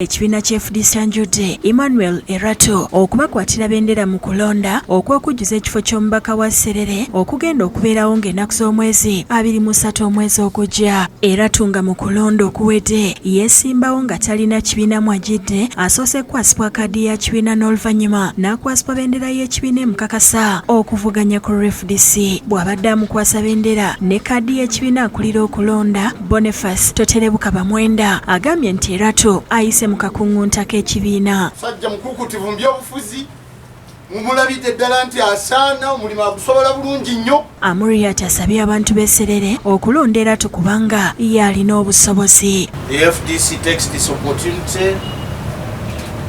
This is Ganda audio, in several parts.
Ekibiina kya FDC anjudde Emmanuel Eratu okubakwatira bendera mu kulonda okw'okujjuza ekifo ky'omubaka wa Serere okugenda okubeerawo ng'ennaku z'omwezi 23 omwezi ogujja. Eratu nga mu kulonda okuwedde yeesimbawo nga talina kibiina mw'ajjidde, asoose kwasibwa kkaadi ya kibiina n'oluvannyuma n'akwasibwa bendera y'ekibiina emukakasa okuvuganya ku FDC. Bw'abadde amukwasa bendera ne kkaadi y'ekibiina akulira okulonda Boniface Toterebuka Bamwenda agambye nti Eratu ayise mu kakungunta k'ekibiina. Sajja mukukutivu mu byobufuzi mumulabidde ddala nti asaana omulimu agusobola bulungi nnyo. Amuriat asabye abantu b'e Serere okulonda Eratu kubanga yalina obusobozi. The FDC takes this opportunity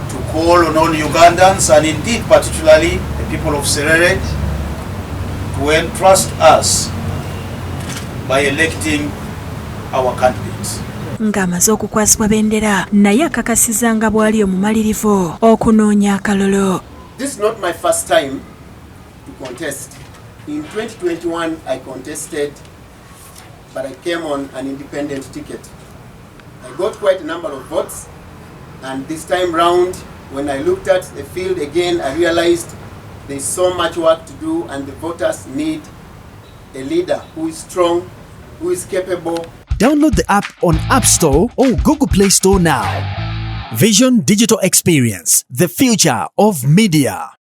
to call on all Ugandans and indeed particularly the people of Serere to entrust us by electing our candidates. Ng'amaze okukwasibwa bendera naye akakasizza nga bw'ali omumalirivu okunoonya akalolo. This is not my first time to contest. In 2021 I contested, but I came on an independent ticket. I got quite a number of votes, and this time round when I looked at the field again, I realized there's so much work to do and the voters need a leader who is strong, who is capable. Download the app on App Store or Google Play Store now. Vision Digital Experience, the future of media.